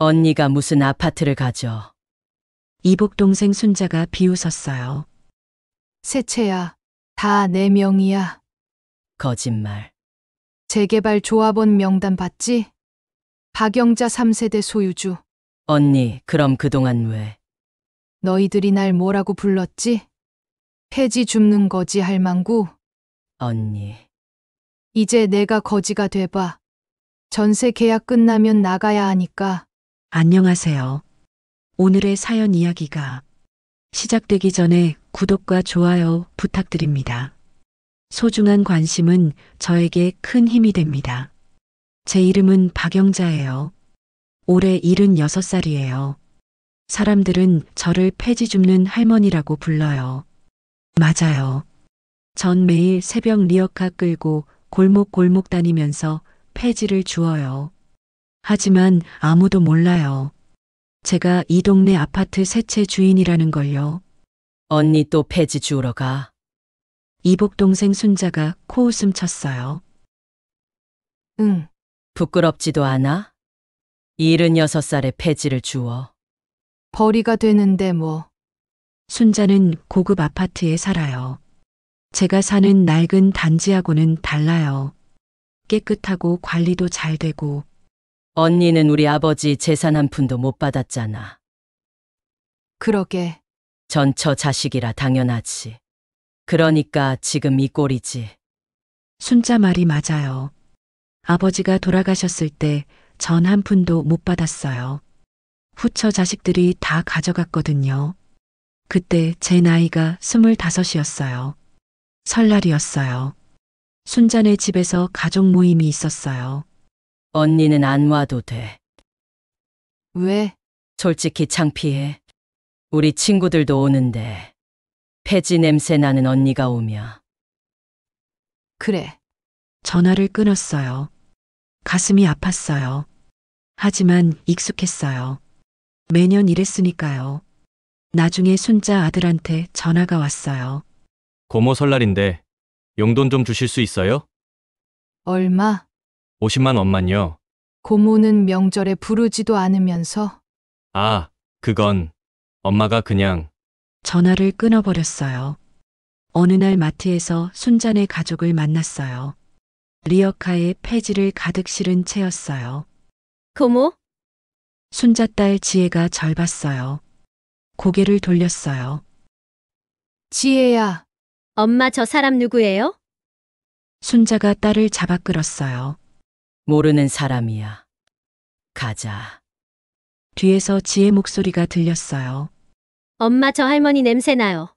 언니가 무슨 아파트를 가져. 이복 동생 순자가 비웃었어요. 세채야, 다 내 명의야. 거짓말. 재개발 조합원 명단 봤지? 박영자 3세대 소유주. 언니, 그럼 그동안 왜? 너희들이 날 뭐라고 불렀지? 폐지 줍는 거지 할망구. 언니. 이제 내가 거지가 돼봐. 전세 계약 끝나면 나가야 하니까. 안녕하세요. 오늘의 사연 이야기가 시작되기 전에 구독과 좋아요 부탁드립니다. 소중한 관심은 저에게 큰 힘이 됩니다. 제 이름은 박영자예요. 올해 76살이에요. 사람들은 저를 폐지 줍는 할머니라고 불러요. 맞아요. 전 매일 새벽 리어카 끌고 골목골목 다니면서 폐지를 주어요. 하지만 아무도 몰라요. 제가 이 동네 아파트 세 채 주인이라는 걸요. 언니 또 폐지 주우러 가. 이복 동생 순자가 코웃음 쳤어요. 응, 부끄럽지도 않아? 76살에 폐지를 주워. 벌이가 되는데 뭐. 순자는 고급 아파트에 살아요. 제가 사는 낡은 단지하고는 달라요. 깨끗하고 관리도 잘 되고. 언니는 우리 아버지 재산 한 푼도 못 받았잖아. 그러게. 전처 자식이라 당연하지. 그러니까 지금 이 꼴이지. 순자 말이 맞아요. 아버지가 돌아가셨을 때 전 한 푼도 못 받았어요. 후처 자식들이 다 가져갔거든요. 그때 제 나이가 25이었어요. 설날이었어요. 순자네 집에서 가족 모임이 있었어요. 언니는 안 와도 돼. 왜? 솔직히 창피해. 우리 친구들도 오는데 폐지 냄새 나는 언니가 오면. 그래. 전화를 끊었어요. 가슴이 아팠어요. 하지만 익숙했어요. 매년 이랬으니까요. 나중에 순자 아들한테 전화가 왔어요. 고모 설날인데 용돈 좀 주실 수 있어요? 얼마? 50만 원만요. 고모는 명절에 부르지도 않으면서. 아, 그건 엄마가 그냥. 전화를 끊어버렸어요. 어느 날 마트에서 순자네 가족을 만났어요. 리어카에 폐지를 가득 실은 채였어요. 고모? 순자 딸 지혜가 절 봤어요. 고개를 돌렸어요. 지혜야, 엄마 저 사람 누구예요? 순자가 딸을 잡아 끌었어요. 모르는 사람이야. 가자. 뒤에서 지혜 목소리가 들렸어요. 엄마 저 할머니 냄새 나요.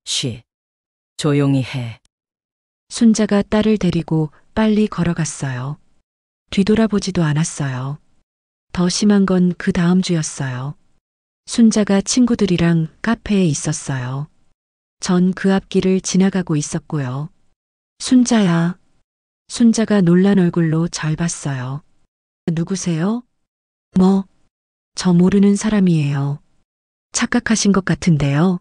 쉬. 조용히 해. 순자가 딸을 데리고 빨리 걸어갔어요. 뒤돌아보지도 않았어요. 더 심한 건 그 다음 주였어요. 순자가 친구들이랑 카페에 있었어요. 전 그 앞길을 지나가고 있었고요. 순자야. 순자가 놀란 얼굴로 절 봤어요. 누구세요? 뭐, 저 모르는 사람이에요. 착각하신 것 같은데요.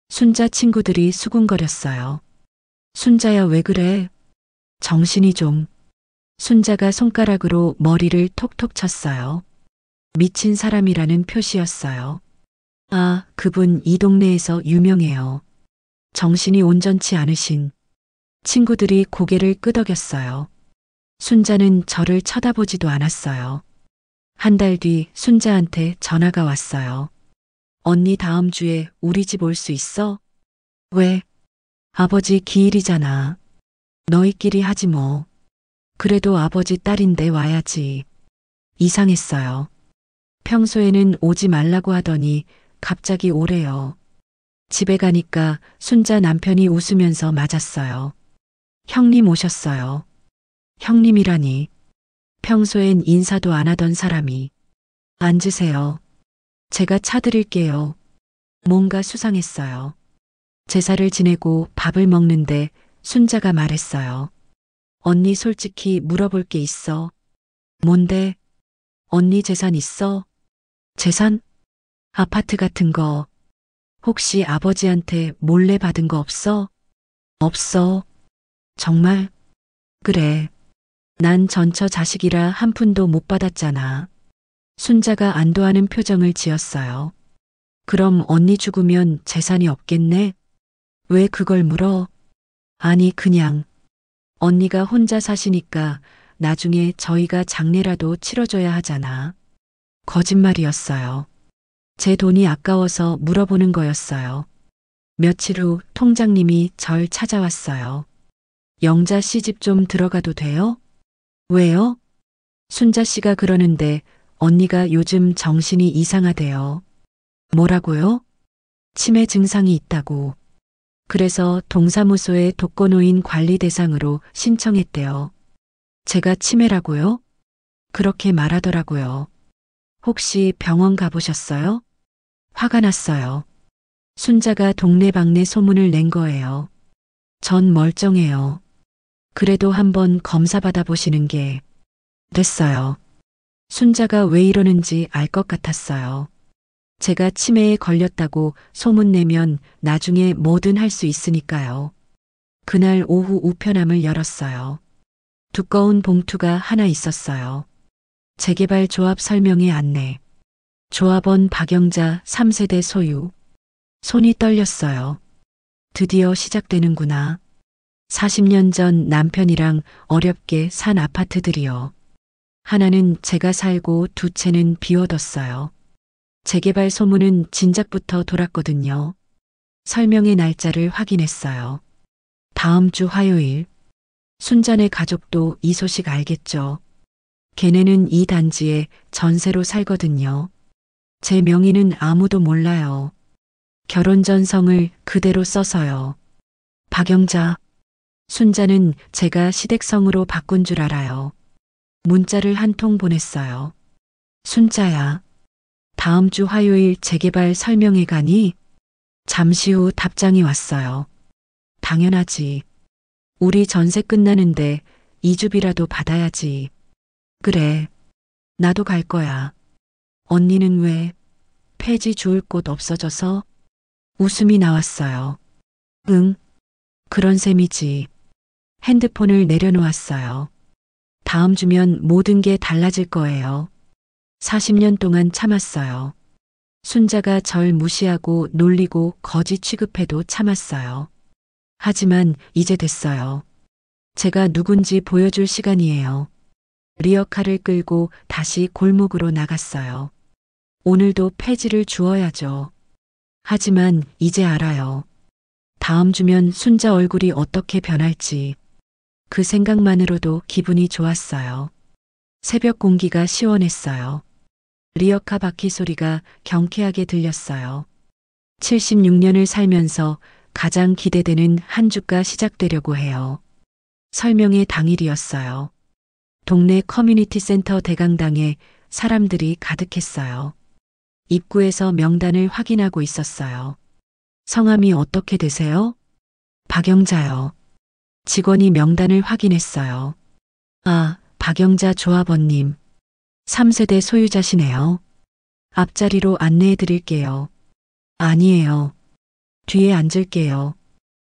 순자 친구들이 수군거렸어요. 순자야 왜 그래? 정신이 좀. 순자가 손가락으로 머리를 톡톡 쳤어요. 미친 사람이라는 표시였어요. 아, 그분 이 동네에서 유명해요. 정신이 온전치 않으신. 친구들이 고개를 끄덕였어요. 순자는 저를 쳐다보지도 않았어요. 한 달 뒤 순자한테 전화가 왔어요. 언니 다음 주에 우리 집 올 수 있어? 왜? 아버지 기일이잖아. 너희끼리 하지 뭐. 그래도 아버지 딸인데 와야지. 이상했어요. 평소에는 오지 말라고 하더니 갑자기 오래요. 집에 가니까 순자 남편이 웃으면서 맞았어요. 형님 오셨어요. 형님이라니. 평소엔 인사도 안 하던 사람이. 앉으세요. 제가 차 드릴게요. 뭔가 수상했어요. 제사를 지내고 밥을 먹는데 순자가 말했어요. 언니 솔직히 물어볼 게 있어. 뭔데? 언니 재산 있어? 재산? 아파트 같은 거. 혹시 아버지한테 몰래 받은 거 없어? 없어. 정말? 그래. 난 전처 자식이라 한 푼도 못 받았잖아. 순자가 안도하는 표정을 지었어요. 그럼 언니 죽으면 재산이 없겠네? 왜 그걸 물어? 아니, 그냥. 언니가 혼자 사시니까 나중에 저희가 장례라도 치러줘야 하잖아. 거짓말이었어요. 제 돈이 아까워서 물어보는 거였어요. 며칠 후 통장님이 절 찾아왔어요. 영자 씨 집 좀 들어가도 돼요? 왜요? 순자 씨가 그러는데 언니가 요즘 정신이 이상하대요. 뭐라고요? 치매 증상이 있다고. 그래서 동사무소에 독거노인 관리 대상으로 신청했대요. 제가 치매라고요? 그렇게 말하더라고요. 혹시 병원 가보셨어요? 화가 났어요. 순자가 동네방네 소문을 낸 거예요. 전 멀쩡해요. 그래도 한번 검사 받아보시는 게. 됐어요. 순자가 왜 이러는지 알 것 같았어요. 제가 치매에 걸렸다고 소문내면 나중에 뭐든 할 수 있으니까요. 그날 오후 우편함을 열었어요. 두꺼운 봉투가 하나 있었어요. 재개발 조합 설명회 안내. 조합원 박영자 3세대 소유. 손이 떨렸어요. 드디어 시작되는구나. 40년 전 남편이랑 어렵게 산 아파트들이요. 하나는 제가 살고 두 채는 비워뒀어요. 재개발 소문은 진작부터 돌았거든요. 설명의 날짜를 확인했어요. 다음 주 화요일. 순자네 가족도 이 소식 알겠죠. 걔네는 이 단지에 전세로 살거든요. 제 명의는 아무도 몰라요. 결혼 전성을 그대로 써서요. 박영자. 순자는 제가 시댁성으로 바꾼 줄 알아요. 문자를 한 통 보냈어요. 순자야. 다음 주 화요일 재개발 설명회 가니? 잠시 후 답장이 왔어요. 당연하지. 우리 전세 끝나는데 2주비라도 받아야지. 그래. 나도 갈 거야. 언니는 왜? 폐지 주울 곳 없어져서? 웃음이 나왔어요. 응. 그런 셈이지. 핸드폰을 내려놓았어요. 다음 주면 모든 게 달라질 거예요. 40년 동안 참았어요. 순자가 절 무시하고 놀리고 거지 취급해도 참았어요. 하지만 이제 됐어요. 제가 누군지 보여줄 시간이에요. 리어카를 끌고 다시 골목으로 나갔어요. 오늘도 폐지를 주어야죠. 하지만 이제 알아요. 다음 주면 순자 얼굴이 어떻게 변할지. 그 생각만으로도 기분이 좋았어요. 새벽 공기가 시원했어요. 리어카 바퀴 소리가 경쾌하게 들렸어요. 76년을 살면서 가장 기대되는 한 주가 시작되려고 해요. 설명회 당일이었어요. 동네 커뮤니티 센터 대강당에 사람들이 가득했어요. 입구에서 명단을 확인하고 있었어요. 성함이 어떻게 되세요? 박영자요. 직원이 명단을 확인했어요. 아, 박영자 조합원님. 3세대 소유자시네요. 앞자리로 안내해 드릴게요. 아니에요. 뒤에 앉을게요.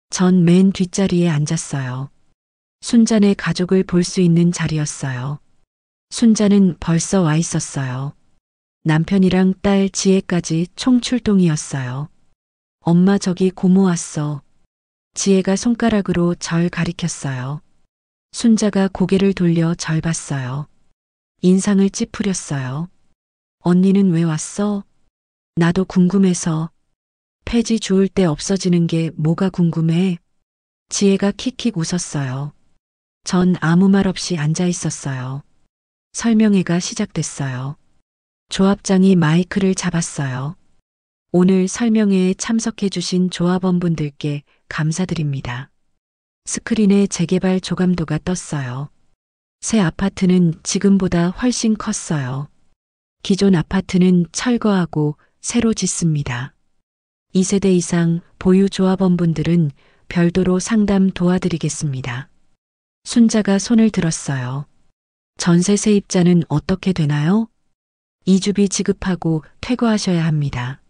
전 맨 뒷자리에 앉았어요. 순자네 가족을 볼 수 있는 자리였어요. 순자는 벌써 와 있었어요. 남편이랑 딸 지혜까지 총출동이었어요. 엄마 저기 고모 왔어. 지혜가 손가락으로 절 가리켰어요. 순자가 고개를 돌려 절 봤어요. 인상을 찌푸렸어요. 언니는 왜 왔어? 나도 궁금해서. 폐지 주울 때 없어지는 게 뭐가 궁금해? 지혜가 킥킥 웃었어요. 전 아무 말 없이 앉아 있었어요. 설명회가 시작됐어요. 조합장이 마이크를 잡았어요. 오늘 설명회에 참석해 주신 조합원분들께 감사드립니다. 스크린에 재개발 조감도가 떴어요. 새 아파트는 지금보다 훨씬 컸어요. 기존 아파트는 철거하고 새로 짓습니다. 2세대 이상 보유 조합원분들은 별도로 상담 도와드리겠습니다. 순자가 손을 들었어요. 전세 세입자는 어떻게 되나요? 2주비 지급하고 퇴거하셔야 합니다.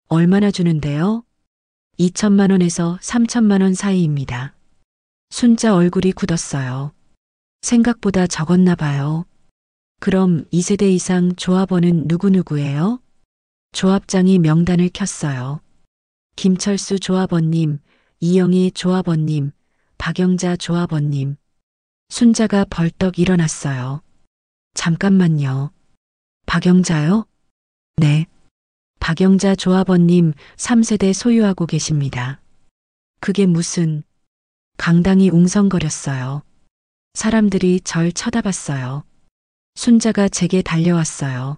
얼마나 주는데요? 2천만 원에서 3천만 원 사이입니다. 순자 얼굴이 굳었어요. 생각보다 적었나 봐요. 그럼 2세대 이상 조합원은 누구누구예요? 조합장이 명단을 켰어요. 김철수 조합원님, 이영희 조합원님, 박영자 조합원님. 순자가 벌떡 일어났어요. 잠깐만요. 박영자요? 네. 박영자 조합원님 3세대 소유하고 계십니다. 그게 무슨... 강당이 웅성거렸어요. 사람들이 절 쳐다봤어요. 순자가 제게 달려왔어요.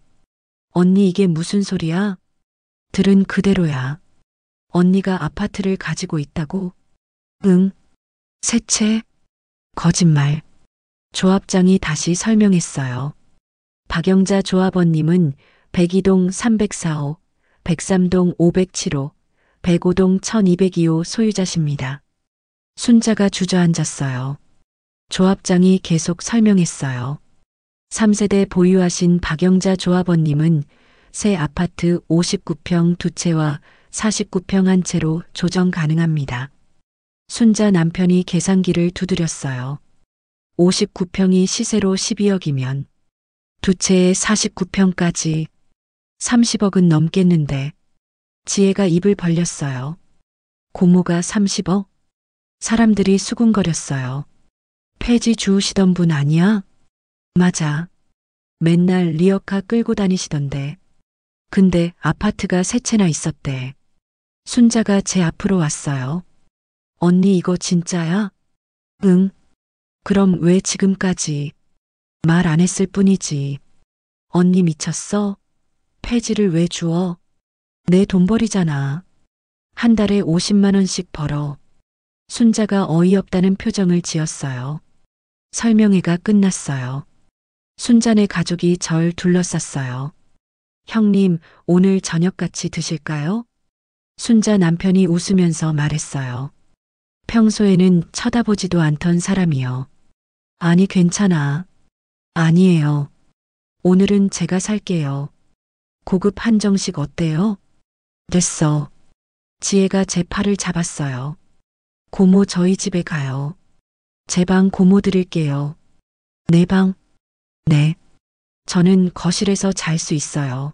언니 이게 무슨 소리야? 들은 그대로야. 언니가 아파트를 가지고 있다고? 응. 세 채? 거짓말. 조합장이 다시 설명했어요. 박영자 조합원님은 102동 304호, 103동 507호, 105동 1202호 소유자십니다. 순자가 주저앉았어요. 조합장이 계속 설명했어요. 3세대 보유하신 박영자 조합원님은 새 아파트 59평 2채와 49평 1채로 조정 가능합니다. 순자 남편이 계산기를 두드렸어요. 59평이 시세로 12억이면 2채에 49평까지 30억은 넘겠는데. 지혜가 입을 벌렸어요. 고모가 30억? 사람들이 수군거렸어요. 폐지 주우시던 분 아니야? 맞아. 맨날 리어카 끌고 다니시던데. 근데 아파트가 세 채나 있었대. 순자가 제 앞으로 왔어요. 언니 이거 진짜야? 응. 그럼 왜 지금까지 말 안 했을 뿐이지. 언니 미쳤어? 폐지를 왜 주워? 내 돈벌이잖아. 한 달에 50만 원씩 벌어. 순자가 어이없다는 표정을 지었어요. 설명회가 끝났어요. 순자네 가족이 절 둘러쌌어요. 형님, 오늘 저녁 같이 드실까요? 순자 남편이 웃으면서 말했어요. 평소에는 쳐다보지도 않던 사람이요. 아니, 괜찮아. 아니에요. 오늘은 제가 살게요. 고급 한정식 어때요? 됐어. 지혜가 제 팔을 잡았어요. 고모 저희 집에 가요. 제 방 고모 드릴게요. 내 방? 네. 저는 거실에서 잘 수 있어요.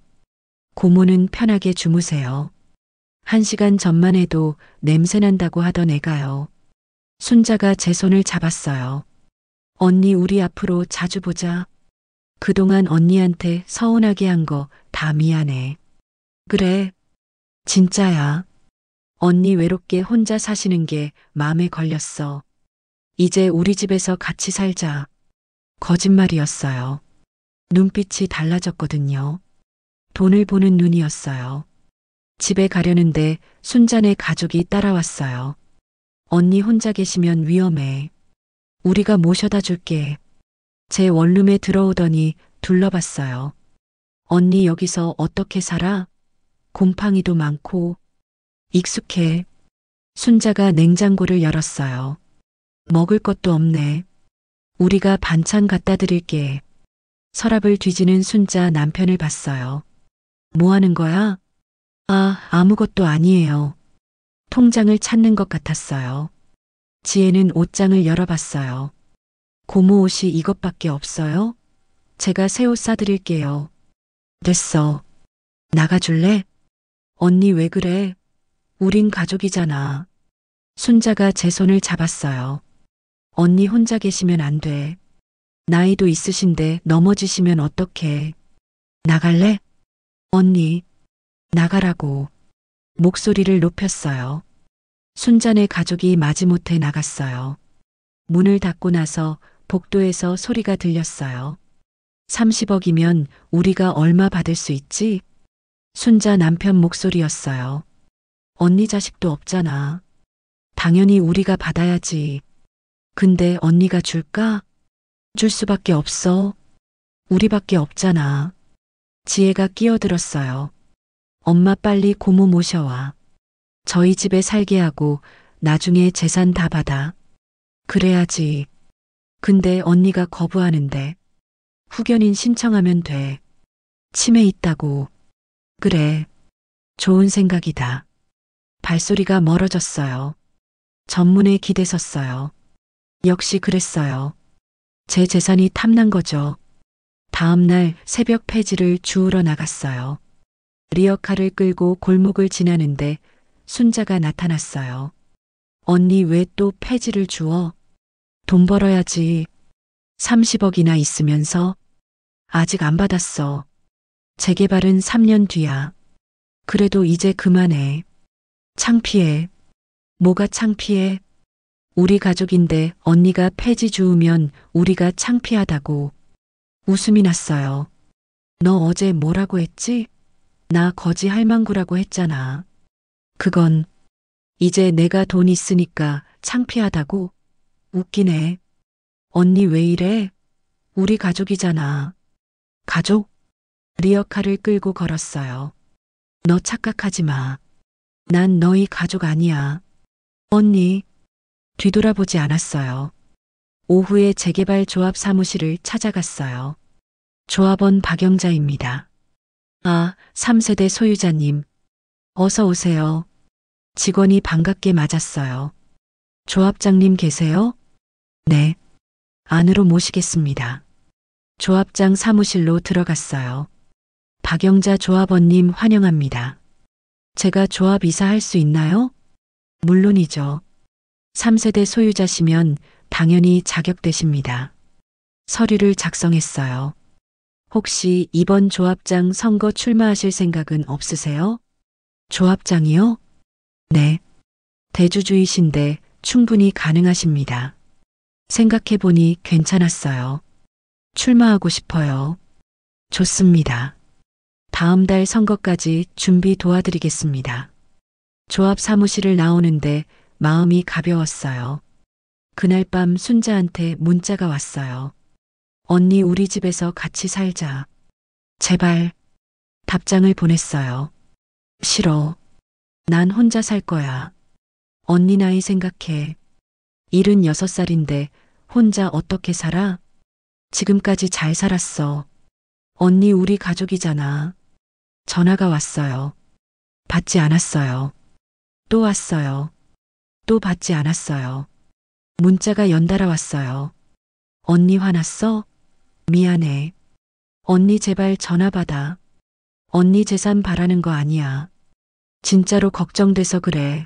고모는 편하게 주무세요. 1시간 전만 해도 냄새 난다고 하던 애가요. 순자가 제 손을 잡았어요. 언니 우리 앞으로 자주 보자. 그동안 언니한테 서운하게 한 거 다 미안해. 그래. 진짜야. 언니 외롭게 혼자 사시는 게 마음에 걸렸어. 이제 우리 집에서 같이 살자. 거짓말이었어요. 눈빛이 달라졌거든요. 돈을 보는 눈이었어요. 집에 가려는데 순자네 가족이 따라왔어요. 언니 혼자 계시면 위험해. 우리가 모셔다 줄게. 제 원룸에 들어오더니 둘러봤어요. 언니 여기서 어떻게 살아? 곰팡이도 많고. 익숙해. 순자가 냉장고를 열었어요. 먹을 것도 없네. 우리가 반찬 갖다 드릴게. 서랍을 뒤지는 순자 남편을 봤어요. 뭐 하는 거야? 아무것도 아니에요. 통장을 찾는 것 같았어요. 지혜는 옷장을 열어봤어요. 고모 옷이 이것밖에 없어요? 제가 새 옷 사드릴게요. 됐어. 나가줄래? 언니 왜 그래? 우린 가족이잖아. 순자가 제 손을 잡았어요. 언니 혼자 계시면 안 돼. 나이도 있으신데 넘어지시면 어떡해. 나갈래? 언니, 나가라고. 목소리를 높였어요. 순자네 가족이 마지못해 나갔어요. 문을 닫고 나서 복도에서 소리가 들렸어요. 30억이면 우리가 얼마 받을 수 있지? 순자 남편 목소리였어요. 언니 자식도 없잖아. 당연히 우리가 받아야지. 근데 언니가 줄까? 줄 수밖에 없어. 우리밖에 없잖아. 지혜가 끼어들었어요. 엄마 빨리 고모 모셔와. 저희 집에 살게 하고 나중에 재산 다 받아. 그래야지. 근데 언니가 거부하는데. 후견인 신청하면 돼. 치매 있다고. 그래. 좋은 생각이다. 발소리가 멀어졌어요. 전문에 기대섰어요. 역시 그랬어요. 제 재산이 탐난 거죠. 다음 날 새벽 폐지를 주우러 나갔어요. 리어카를 끌고 골목을 지나는데 순자가 나타났어요. 언니 왜 또 폐지를 주워? 돈 벌어야지. 30억이나 있으면서 아직 안 받았어. 재개발은 3년 뒤야. 그래도 이제 그만해. 창피해. 뭐가 창피해? 우리 가족인데 언니가 폐지 주우면 우리가 창피하다고. 웃음이 났어요. 너 어제 뭐라고 했지? 나 거지 할망구라고 했잖아. 그건 이제 내가 돈 있으니까 창피하다고? 웃기네. 언니 왜 이래? 우리 가족이잖아. 가족? 리어카를 끌고 걸었어요. 너 착각하지 마. 난 너희 가족 아니야. 언니, 뒤돌아보지 않았어요. 오후에 재개발 조합 사무실을 찾아갔어요. 조합원 박영자입니다. 아, 3세대 소유자님. 어서 오세요. 직원이 반갑게 맞았어요. 조합장님 계세요? 네. 안으로 모시겠습니다. 조합장 사무실로 들어갔어요. 박영자 조합원님 환영합니다. 제가 조합 이사할 수 있나요? 물론이죠. 3세대 소유자시면 당연히 자격되십니다. 서류를 작성했어요. 혹시 이번 조합장 선거 출마하실 생각은 없으세요? 조합장이요? 네. 대주주이신데 충분히 가능하십니다. 생각해보니 괜찮았어요. 출마하고 싶어요. 좋습니다. 다음 달 선거까지 준비 도와드리겠습니다. 조합 사무실을 나오는데 마음이 가벼웠어요. 그날 밤 순자한테 문자가 왔어요. 언니 우리 집에서 같이 살자. 제발. 답장을 보냈어요. 싫어. 난 혼자 살 거야. 언니 나이 생각해. 76살인데 혼자 어떻게 살아? 지금까지 잘 살았어. 언니 우리 가족이잖아. 전화가 왔어요. 받지 않았어요. 또 왔어요. 또 받지 않았어요. 문자가 연달아 왔어요. 언니 화났어? 미안해. 언니 제발 전화 받아. 언니 재산 바라는 거 아니야. 진짜로 걱정돼서 그래.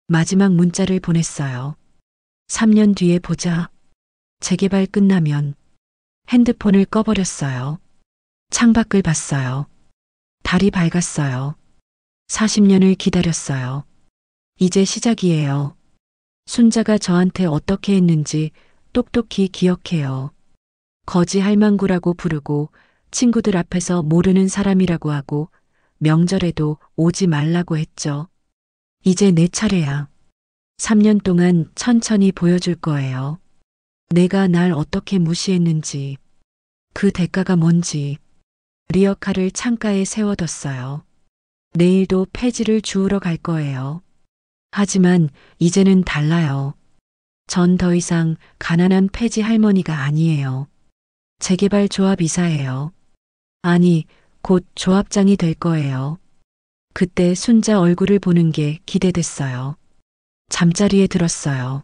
마지막 문자를 보냈어요. 3년 뒤에 보자. 재개발 끝나면. 핸드폰을 꺼버렸어요. 창밖을 봤어요. 달이 밝았어요. 40년을 기다렸어요. 이제 시작이에요. 순자가 저한테 어떻게 했는지 똑똑히 기억해요. 거지 할망구라고 부르고 친구들 앞에서 모르는 사람이라고 하고 명절에도 오지 말라고 했죠. 이제 내 차례야. 3년 동안 천천히 보여줄 거예요. 내가 날 어떻게 무시했는지, 그 대가가 뭔지. 리어카를 창가에 세워뒀어요. 내일도 폐지를 주우러 갈 거예요. 하지만 이제는 달라요. 전 더 이상 가난한 폐지 할머니가 아니에요. 재개발 조합 이사예요. 아니, 곧 조합장이 될 거예요. 그때 순자 얼굴을 보는 게 기대됐어요. 잠자리에 들었어요.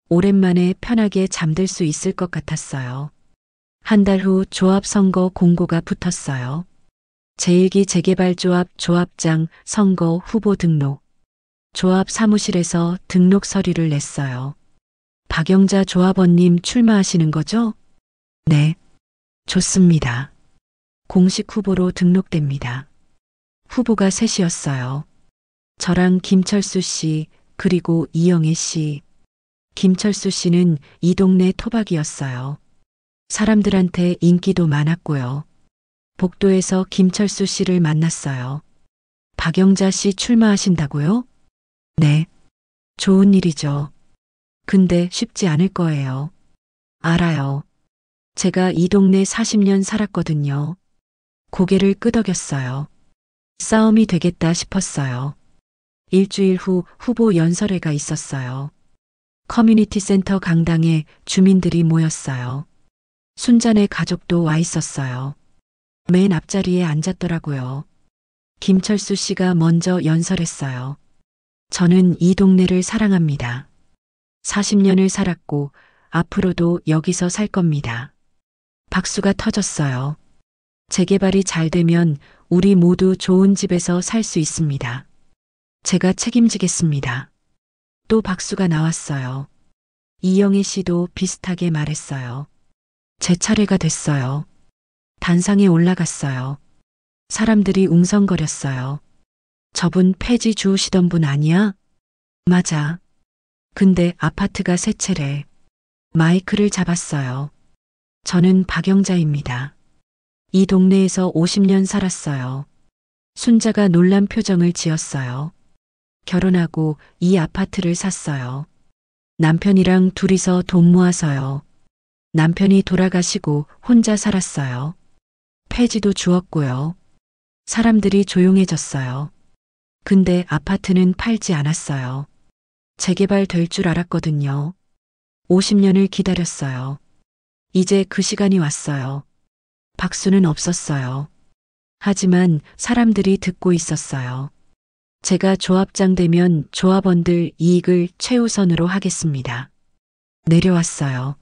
오랜만에 편하게 잠들 수 있을 것 같았어요. 한 달 후 조합 선거 공고가 붙었어요. 제1기 재개발 조합 조합장 선거 후보 등록. 조합 사무실에서 등록 서류를 냈어요. 박영자 조합원님 출마하시는 거죠? 네. 좋습니다. 공식 후보로 등록됩니다. 후보가 셋이었어요. 저랑 김철수 씨, 그리고 이영애 씨. 김철수 씨는 이 동네 토박이었어요. 사람들한테 인기도 많았고요. 복도에서 김철수 씨를 만났어요. 박영자 씨 출마하신다고요? 네. 좋은 일이죠. 근데 쉽지 않을 거예요. 알아요. 제가 이 동네 40년 살았거든요. 고개를 끄덕였어요. 싸움이 되겠다 싶었어요. 일주일 후 후보 연설회가 있었어요. 커뮤니티 센터 강당에 주민들이 모였어요. 순자네 가족도 와 있었어요. 맨 앞자리에 앉았더라고요. 김철수 씨가 먼저 연설했어요. 저는 이 동네를 사랑합니다. 40년을 살았고 앞으로도 여기서 살 겁니다. 박수가 터졌어요. 재개발이 잘 되면 우리 모두 좋은 집에서 살 수 있습니다. 제가 책임지겠습니다. 또 박수가 나왔어요. 이영애 씨도 비슷하게 말했어요. 제 차례가 됐어요. 단상에 올라갔어요. 사람들이 웅성거렸어요. 저분 폐지 주우시던 분 아니야? 맞아. 근데 아파트가 세 채래. 마이크를 잡았어요. 저는 박영자입니다. 이 동네에서 50년 살았어요. 순자가 놀란 표정을 지었어요. 결혼하고 이 아파트를 샀어요. 남편이랑 둘이서 돈 모아서요. 남편이 돌아가시고 혼자 살았어요. 폐지도 주었고요. 사람들이 조용해졌어요. 근데 아파트는 팔지 않았어요. 재개발 될 줄 알았거든요. 50년을 기다렸어요. 이제 그 시간이 왔어요. 박수는 없었어요. 하지만 사람들이 듣고 있었어요. 제가 조합장 되면 조합원들 이익을 최우선으로 하겠습니다. 내려왔어요.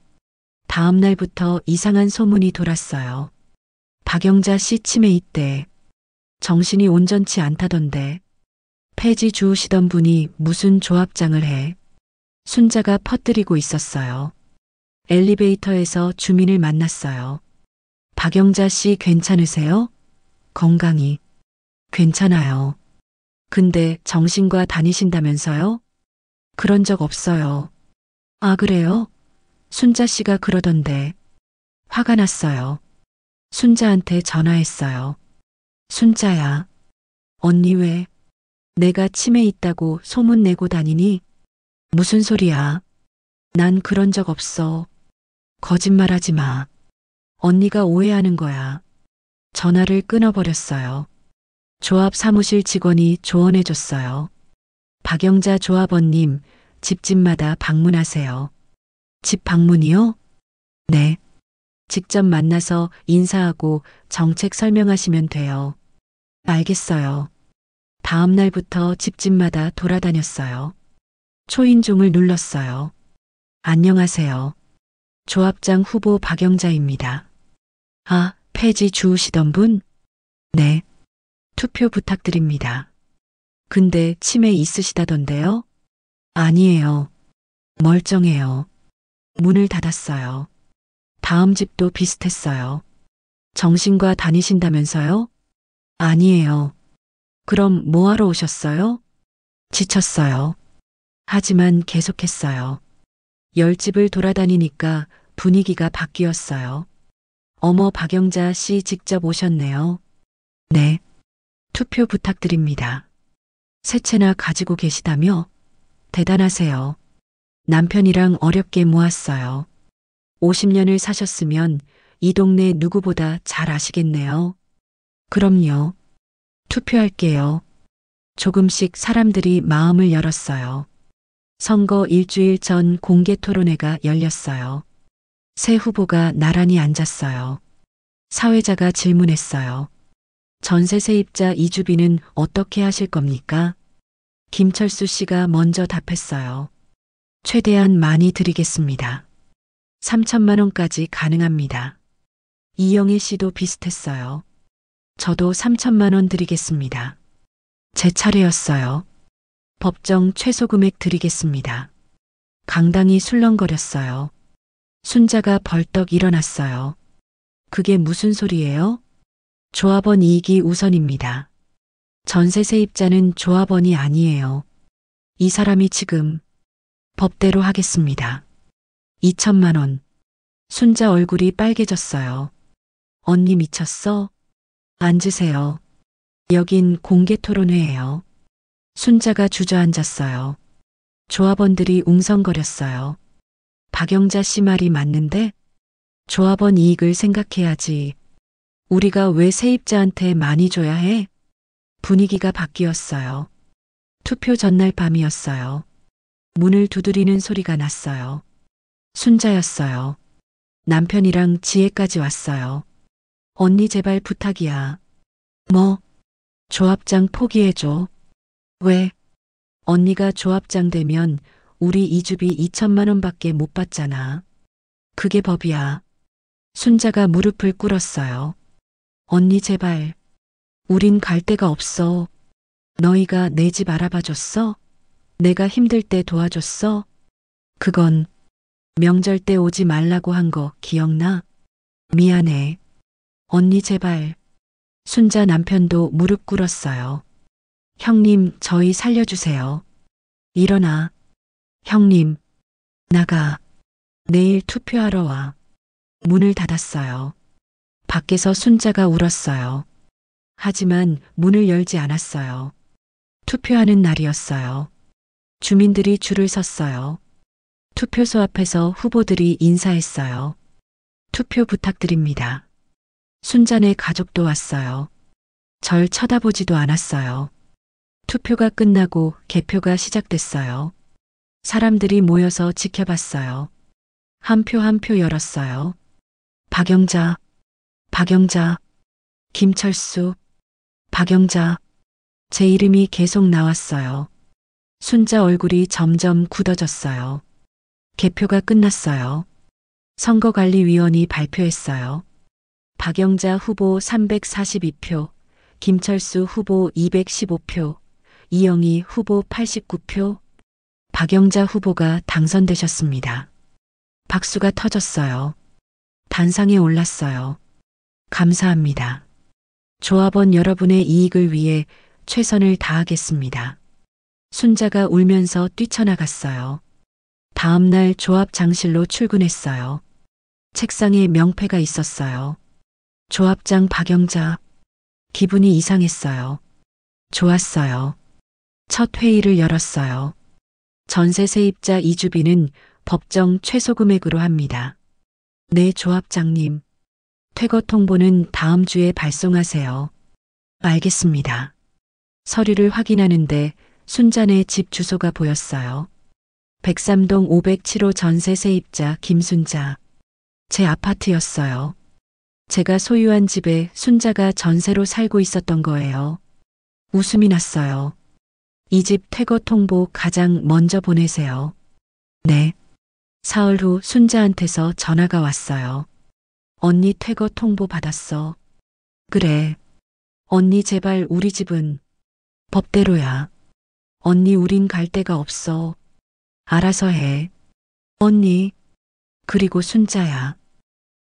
다음 날부터 이상한 소문이 돌았어요. 박영자 씨 치매 있대. 정신이 온전치 않다던데. 폐지 주우시던 분이 무슨 조합장을 해. 순자가 퍼뜨리고 있었어요. 엘리베이터에서 주민을 만났어요. 박영자 씨 괜찮으세요? 건강히. 괜찮아요. 근데 정신과 다니신다면서요? 그런 적 없어요. 아, 그래요? 순자 씨가 그러던데. 화가 났어요. 순자한테 전화했어요. 순자야. 언니 왜? 내가 치매 있다고 소문 내고 다니니? 무슨 소리야? 난 그런 적 없어. 거짓말하지 마. 언니가 오해하는 거야. 전화를 끊어버렸어요. 조합 사무실 직원이 조언해줬어요. 박영자 조합원님, 집집마다 방문하세요. 집 방문이요? 네. 직접 만나서 인사하고 정책 설명하시면 돼요. 알겠어요. 다음 날부터 집집마다 돌아다녔어요. 초인종을 눌렀어요. 안녕하세요. 조합장 후보 박영자입니다. 아, 폐지 주우시던 분? 네. 투표 부탁드립니다. 근데 치매 있으시다던데요? 아니에요. 멀쩡해요. 문을 닫았어요. 다음 집도 비슷했어요. 정신과 다니신다면서요? 아니에요. 그럼 뭐하러 오셨어요? 지쳤어요. 하지만 계속했어요. 10집을 돌아다니니까 분위기가 바뀌었어요. 어머, 박영자 씨 직접 오셨네요. 네. 투표 부탁드립니다. 세 채나 가지고 계시다며? 대단하세요. 남편이랑 어렵게 모았어요. 50년을 사셨으면 이 동네 누구보다 잘 아시겠네요. 그럼요. 투표할게요. 조금씩 사람들이 마음을 열었어요. 선거 일주일 전 공개 토론회가 열렸어요. 새 후보가 나란히 앉았어요. 사회자가 질문했어요. 전세 세입자 이주비는 어떻게 하실 겁니까? 김철수 씨가 먼저 답했어요. 최대한 많이 드리겠습니다. 3천만 원까지 가능합니다. 이영애 씨도 비슷했어요. 저도 3천만 원 드리겠습니다. 제 차례였어요. 법정 최소 금액 드리겠습니다. 강당이 술렁거렸어요. 순자가 벌떡 일어났어요. 그게 무슨 소리예요? 조합원 이익이 우선입니다. 전세 세입자는 조합원이 아니에요. 이 사람이 지금 법대로 하겠습니다. 2천만 원. 순자 얼굴이 빨개졌어요. 언니 미쳤어? 앉으세요. 여긴 공개 토론회예요. 순자가 주저앉았어요. 조합원들이 웅성거렸어요. 박영자 씨 말이 맞는데? 조합원 이익을 생각해야지. 우리가 왜 세입자한테 많이 줘야 해? 분위기가 바뀌었어요. 투표 전날 밤이었어요. 문을 두드리는 소리가 났어요. 순자였어요. 남편이랑 지혜까지 왔어요. 언니 제발 부탁이야. 뭐? 조합장 포기해줘. 왜? 언니가 조합장 되면 우리 이주비 2천만 원밖에 못 받잖아. 그게 법이야. 순자가 무릎을 꿇었어요. 언니 제발. 우린 갈 데가 없어. 너희가 내 집 알아봐줬어? 내가 힘들 때 도와줬어? 그건 명절 때 오지 말라고 한 거 기억나? 미안해. 언니 제발. 순자 남편도 무릎 꿇었어요. 형님, 저희 살려주세요. 일어나. 형님, 나가. 내일 투표하러 와. 문을 닫았어요. 밖에서 순자가 울었어요. 하지만 문을 열지 않았어요. 투표하는 날이었어요. 주민들이 줄을 섰어요. 투표소 앞에서 후보들이 인사했어요. 투표 부탁드립니다. 순자네 가족도 왔어요. 절 쳐다보지도 않았어요. 투표가 끝나고 개표가 시작됐어요. 사람들이 모여서 지켜봤어요. 한 표 한 표 열었어요. 박영자, 박영자, 김철수, 박영자. 제 이름이 계속 나왔어요. 순자 얼굴이 점점 굳어졌어요. 개표가 끝났어요. 선거관리위원이 발표했어요. 박영자 후보 342표, 김철수 후보 215표, 이영희 후보 89표. 박영자 후보가 당선되셨습니다. 박수가 터졌어요. 단상에 올랐어요. 감사합니다. 조합원 여러분의 이익을 위해 최선을 다하겠습니다. 순자가 울면서 뛰쳐나갔어요. 다음 날 조합 장실로 출근했어요. 책상에 명패가 있었어요. 조합장 박영자. 기분이 이상했어요. 좋았어요. 첫 회의를 열었어요. 전세 세입자 이주비는 법정 최소 금액으로 합니다. 네, 조합장님. 퇴거 통보는 다음 주에 발송하세요. 알겠습니다. 서류를 확인하는데 순자네 집 주소가 보였어요. 103동 507호 전세 세입자 김순자. 제 아파트였어요. 제가 소유한 집에 순자가 전세로 살고 있었던 거예요. 웃음이 났어요. 이 집 퇴거 통보 가장 먼저 보내세요. 네. 사흘 후 순자한테서 전화가 왔어요. 언니 퇴거 통보 받았어. 그래. 언니 제발 우리 집은 법대로야. 언니 우린 갈 데가 없어. 알아서 해. 언니. 그리고 순자야.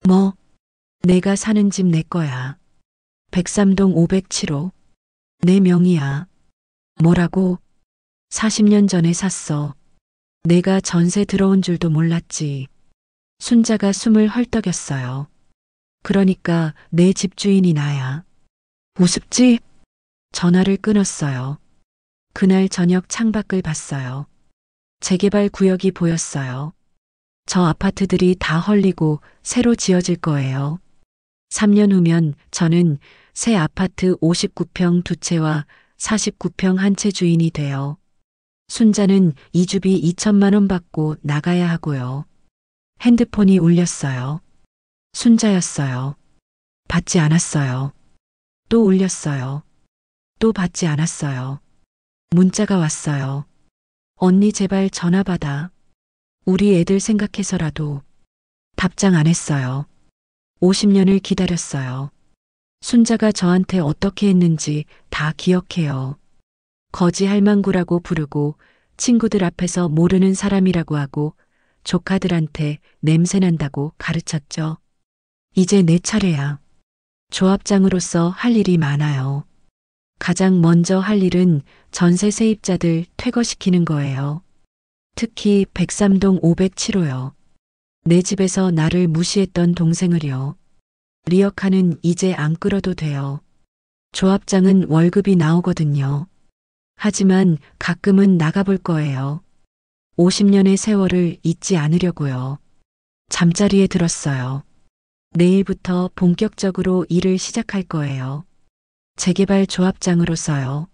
뭐? 내가 사는 집 내 거야. 103동 507호. 내 명의야. 뭐라고? 40년 전에 샀어. 내가 전세 들어온 줄도 몰랐지. 순자가 숨을 헐떡였어요. 그러니까 내 집주인이 나야. 우습지? 전화를 끊었어요. 그날 저녁 창밖을 봤어요. 재개발 구역이 보였어요. 저 아파트들이 다 헐리고 새로 지어질 거예요. 3년 후면 저는 새 아파트 59평 두 채와 49평 한 채 주인이 돼요. 순자는 이주비 2천만 원 받고 나가야 하고요. 핸드폰이 울렸어요. 순자였어요. 받지 않았어요. 또 울렸어요. 또 받지 않았어요. 문자가 왔어요. 언니 제발 전화 받아. 우리 애들 생각해서라도. 답장 안 했어요. 50년을 기다렸어요. 순자가 저한테 어떻게 했는지 다 기억해요. 거지 할망구라고 부르고 친구들 앞에서 모르는 사람이라고 하고 조카들한테 냄새난다고 가르쳤죠. 이제 내 차례야. 조합장으로서 할 일이 많아요. 가장 먼저 할 일은 전세 세입자들 퇴거시키는 거예요. 특히 103동 507호요. 내 집에서 나를 무시했던 동생을요. 리어카는 이제 안 끌어도 돼요. 조합장은 월급이 나오거든요. 하지만 가끔은 나가볼 거예요. 50년의 세월을 잊지 않으려고요. 잠자리에 들었어요. 내일부터 본격적으로 일을 시작할 거예요. 재개발 조합장으로서요.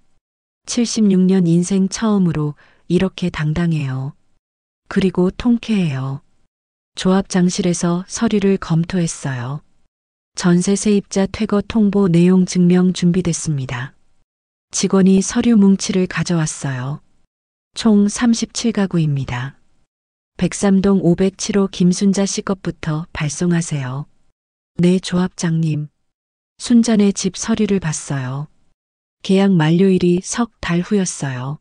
76년 인생 처음으로 이렇게 당당해요. 그리고 통쾌해요. 조합장실에서 서류를 검토했어요. 전세 세입자 퇴거 통보 내용 증명 준비됐습니다. 직원이 서류 뭉치를 가져왔어요. 총 37가구입니다. 103동 507호 김순자 씨 것부터 발송하세요. 네, 조합장님. 순자네 집 서류를 봤어요. 계약 만료일이 석 달 후였어요.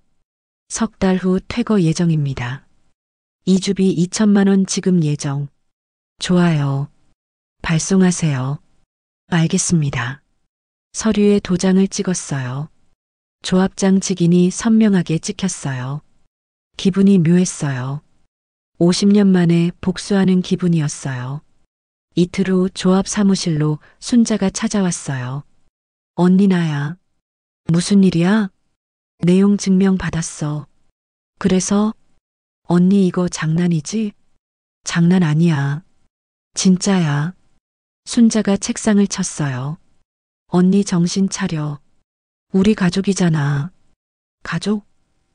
석 달 후 퇴거 예정입니다. 이주비 2천만 원 지급 예정. 좋아요. 발송하세요. 알겠습니다. 서류에 도장을 찍었어요. 조합장 직인이 선명하게 찍혔어요. 기분이 묘했어요. 50년 만에 복수하는 기분이었어요. 이틀 후 조합 사무실로 순자가 찾아왔어요. 언니 나야. 무슨 일이야? 내용 증명 받았어. 그래서 언니 이거 장난이지? 장난 아니야. 진짜야. 순자가 책상을 쳤어요. 언니 정신 차려. 우리 가족이잖아. 가족?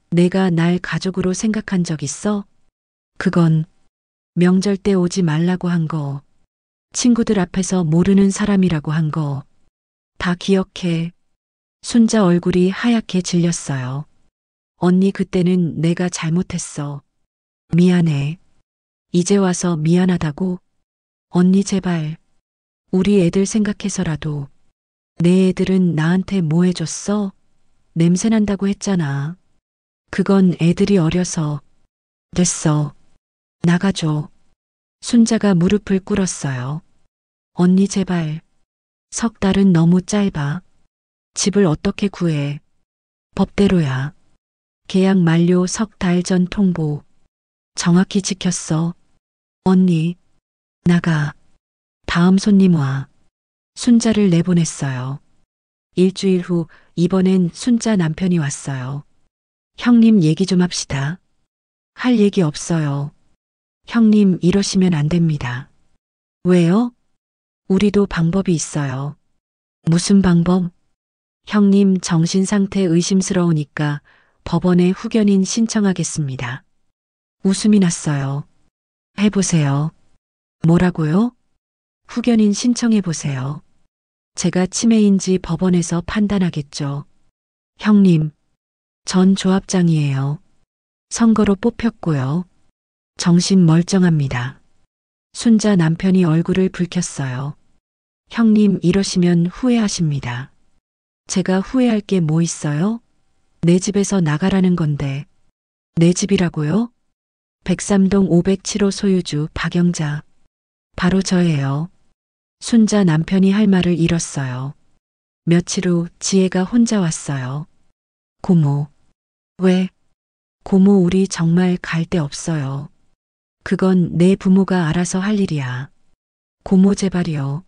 내가 날 가족으로 생각한 적 있어? 그건 명절 때 오지 말라고 한 거. 친구들 앞에서 모르는 사람이라고 한 거. 다 기억해. 순자 얼굴이 하얗게 질렸어요. 언니 그때는 내가 잘못했어. 미안해. 이제 와서 미안하다고? 언니 제발. 우리 애들 생각해서라도. 내 애들은 나한테 뭐 해줬어? 냄새 난다고 했잖아. 그건 애들이 어려서. 됐어. 나가줘. 순자가 무릎을 꿇었어요. 언니 제발. 석 달은 너무 짧아. 집을 어떻게 구해? 법대로야. 계약 만료 석 달 전 통보. 정확히 지켰어. 언니. 나가. 다음 손님 와. 순자를 내보냈어요. 일주일 후 이번엔 순자 남편이 왔어요. 형님 얘기 좀 합시다. 할 얘기 없어요. 형님 이러시면 안 됩니다. 왜요? 우리도 방법이 있어요. 무슨 방법? 형님 정신 상태 의심스러우니까 법원에 후견인 신청하겠습니다. 웃음이 났어요. 해보세요. 뭐라고요? 후견인 신청해보세요. 제가 치매인지 법원에서 판단하겠죠. 형님, 전 조합장이에요. 선거로 뽑혔고요. 정신 멀쩡합니다. 순자 남편이 얼굴을 붉혔어요. 형님 이러시면 후회하십니다. 제가 후회할 게 뭐 있어요? 내 집에서 나가라는 건데. 내 집이라고요? 백삼동 507호 소유주 박영자. 바로 저예요. 순자 남편이 할 말을 잃었어요. 며칠 후 지혜가 혼자 왔어요. 고모. 왜? 고모 우리 정말 갈 데 없어요. 그건 내 부모가 알아서 할 일이야. 고모 제발이요.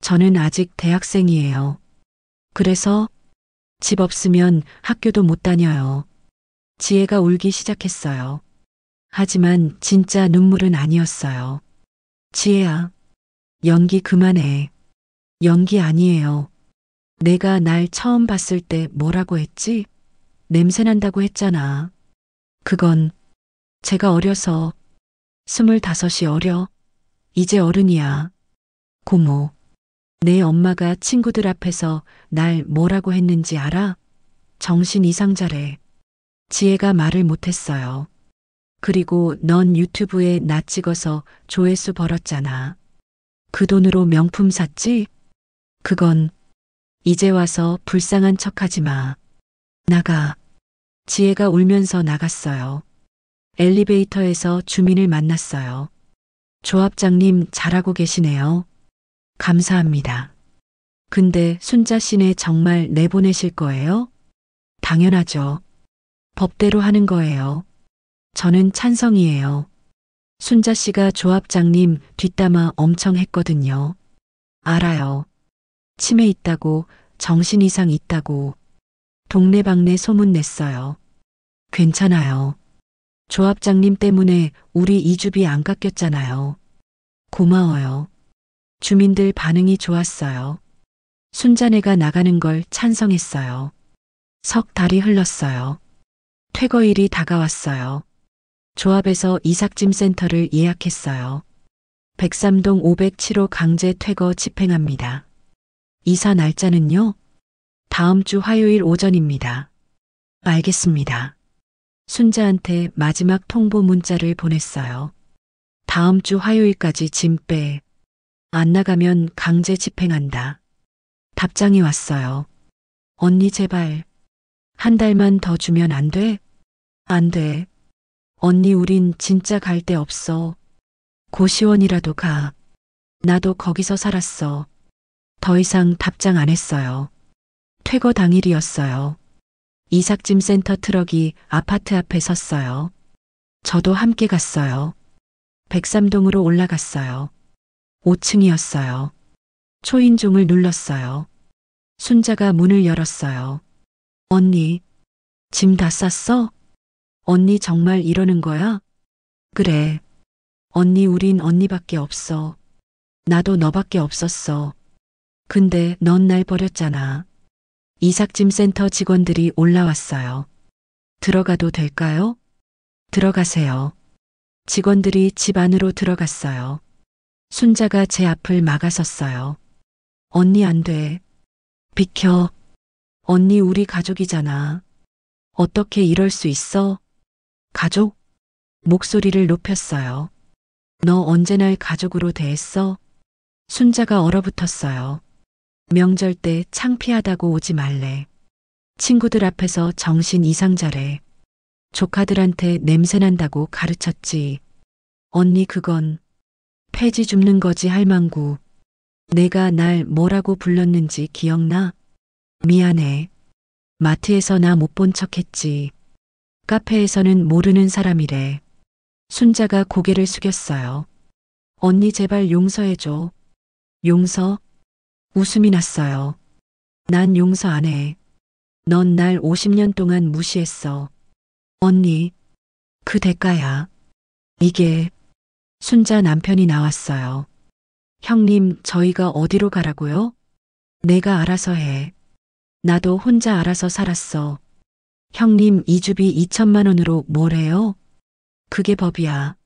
저는 아직 대학생이에요. 그래서 집 없으면 학교도 못 다녀요. 지혜가 울기 시작했어요. 하지만 진짜 눈물은 아니었어요. 지혜야, 연기 그만해. 연기 아니에요. 내가 날 처음 봤을 때 뭐라고 했지? 냄새 난다고 했잖아. 그건 제가 어려서 25이 어려. 이제 어른이야. 고모, 내 엄마가 친구들 앞에서 날 뭐라고 했는지 알아? 정신 이상자래. 지혜가 말을 못했어요. 그리고 넌 유튜브에 나 찍어서 조회수 벌었잖아. 그 돈으로 명품 샀지? 그건 이제 와서 불쌍한 척하지 마. 나가. 지혜가 울면서 나갔어요. 엘리베이터에서 주민을 만났어요. 조합장님 잘하고 계시네요. 감사합니다. 근데 순자 씨네 정말 내보내실 거예요? 당연하죠. 법대로 하는 거예요. 저는 찬성이에요. 순자 씨가 조합장님 뒷담화 엄청 했거든요. 알아요. 치매 있다고, 정신 이상 있다고. 동네방네 소문 냈어요. 괜찮아요. 조합장님 때문에 우리 이주비 안 깎였잖아요. 고마워요. 주민들 반응이 좋았어요. 순자네가 나가는 걸 찬성했어요. 석 달이 흘렀어요. 퇴거일이 다가왔어요. 조합에서 이삭짐 센터를 예약했어요. 백삼동 507호 강제 퇴거 집행합니다. 이사 날짜는요? 다음 주 화요일 오전입니다. 알겠습니다. 순자한테 마지막 통보 문자를 보냈어요. 다음 주 화요일까지 짐 빼. 안 나가면 강제 집행한다. 답장이 왔어요. 언니 제발. 한 달만 더 주면 안 돼? 안 돼. 언니 우린 진짜 갈 데 없어. 고시원이라도 가. 나도 거기서 살았어. 더 이상 답장 안 했어요. 퇴거 당일이었어요. 이삭짐 센터 트럭이 아파트 앞에 섰어요. 저도 함께 갔어요. 103동으로 올라갔어요. 5층이었어요. 초인종을 눌렀어요. 순자가 문을 열었어요. 언니, 짐 다 쌌어? 언니 정말 이러는 거야? 그래. 언니 우린 언니밖에 없어. 나도 너밖에 없었어. 근데 넌 날 버렸잖아. 이삭짐 센터 직원들이 올라왔어요. 들어가도 될까요? 들어가세요. 직원들이 집 안으로 들어갔어요. 순자가 제 앞을 막아섰어요. 언니 안 돼. 비켜. 언니 우리 가족이잖아. 어떻게 이럴 수 있어? 가족? 목소리를 높였어요. 너 언제 날 가족으로 대했어? 순자가 얼어붙었어요. 명절 때 창피하다고 오지 말래. 친구들 앞에서 정신 이상 잘해. 조카들한테 냄새난다고 가르쳤지. 언니 그건 폐지 줍는 거지 할망구. 내가 날 뭐라고 불렀는지 기억나? 미안해. 마트에서 나 못 본 척했지. 카페에서는 모르는 사람이래. 순자가 고개를 숙였어요. 언니 제발 용서해줘. 용서? 웃음이 났어요. 난 용서 안 해. 넌 날 50년 동안 무시했어. 언니, 그 대가야. 이게 순자 남편이 나왔어요. 형님, 저희가 어디로 가라고요? 내가 알아서 해. 나도 혼자 알아서 살았어. 형님, 이주비 2천만 원으로 뭘 해요? 그게 법이야.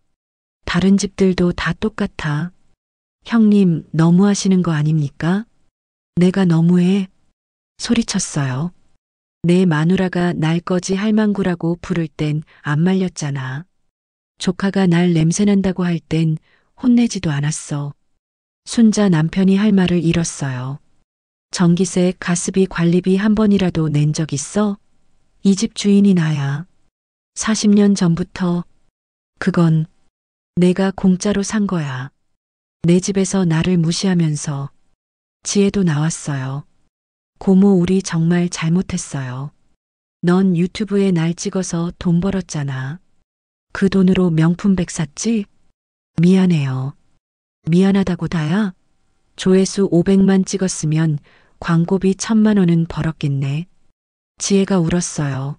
다른 집들도 다 똑같아. 형님, 너무하시는 거 아닙니까? 내가 너무해? 소리쳤어요. 내 마누라가 날 거지 할망구라고 부를 땐 안 말렸잖아. 조카가 날 냄새난다고 할 땐 혼내지도 않았어. 순자 남편이 할 말을 잃었어요. 전기세, 가스비, 관리비 한 번이라도 낸 적 있어? 이 집 주인이 나야. 40년 전부터. 그건 내가 공짜로 산 거야. 내 집에서 나를 무시하면서. 지혜도 나왔어요. 고모 우리 정말 잘못했어요. 넌 유튜브에 날 찍어서 돈 벌었잖아. 그 돈으로 명품백 샀지? 미안해요. 미안하다고 다야? 조회수 500만 찍었으면 광고비 1000만 원은 벌었겠네. 지혜가 울었어요.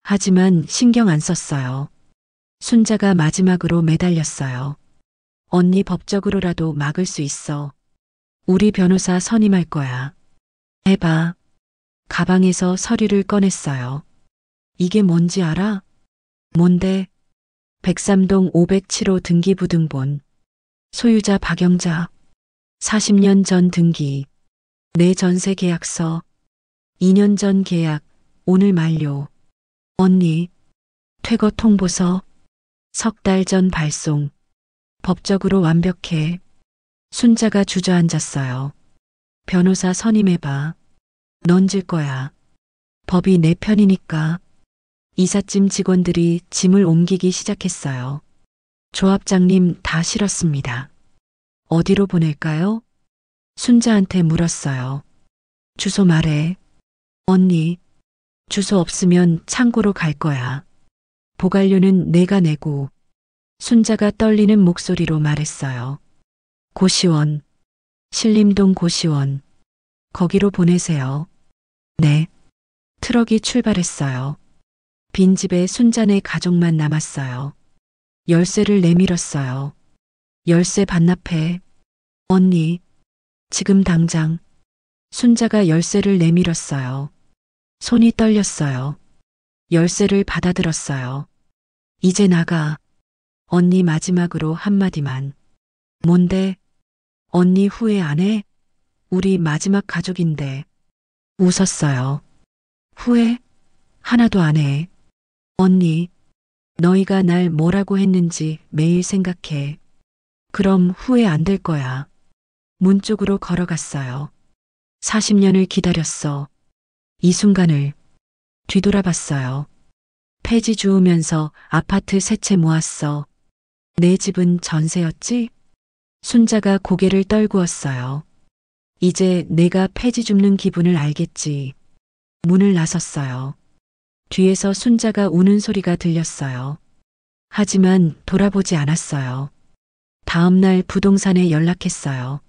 하지만 신경 안 썼어요. 순자가 마지막으로 매달렸어요. 언니 법적으로라도 막을 수 있어. 우리 변호사 선임할 거야. 해봐. 가방에서 서류를 꺼냈어요. 이게 뭔지 알아? 뭔데? 103동 507호 등기부등본. 소유자 박영자. 40년 전 등기. 내 전세 계약서. 2년 전 계약. 오늘 만료. 언니. 퇴거 통보서. 석 달 전 발송. 법적으로 완벽해. 순자가 주저앉았어요. 변호사 선임해봐. 넌 질 거야. 법이 내 편이니까. 이삿짐 직원들이 짐을 옮기기 시작했어요. 조합장님 다 실었습니다. 어디로 보낼까요? 순자한테 물었어요. 주소 말해. 언니, 주소 없으면 창고로 갈 거야. 보관료는 내가 내고. 순자가 떨리는 목소리로 말했어요. 고시원. 신림동 고시원. 거기로 보내세요. 네. 트럭이 출발했어요. 빈집에 순자네 가족만 남았어요. 열쇠를 내밀었어요. 열쇠 반납해. 언니, 지금 당장. 순자가 열쇠를 내밀었어요. 손이 떨렸어요. 열쇠를 받아들었어요. 이제 나가. 언니 마지막으로 한마디만. 뭔데? 언니 후회 안 해? 우리 마지막 가족인데. 웃었어요. 후회? 하나도 안 해. 언니, 너희가 날 뭐라고 했는지 매일 생각해. 그럼 후회 안 될 거야. 문 쪽으로 걸어갔어요. 40년을 기다렸어. 이 순간을 뒤돌아봤어요. 폐지 주우면서 아파트 세 채 모았어. 내 집은 전세였지? 순자가 고개를 떨구었어요. 이제 내가 폐지 줍는 기분을 알겠지. 문을 나섰어요. 뒤에서 순자가 우는 소리가 들렸어요. 하지만 돌아보지 않았어요. 다음 날 부동산에 연락했어요.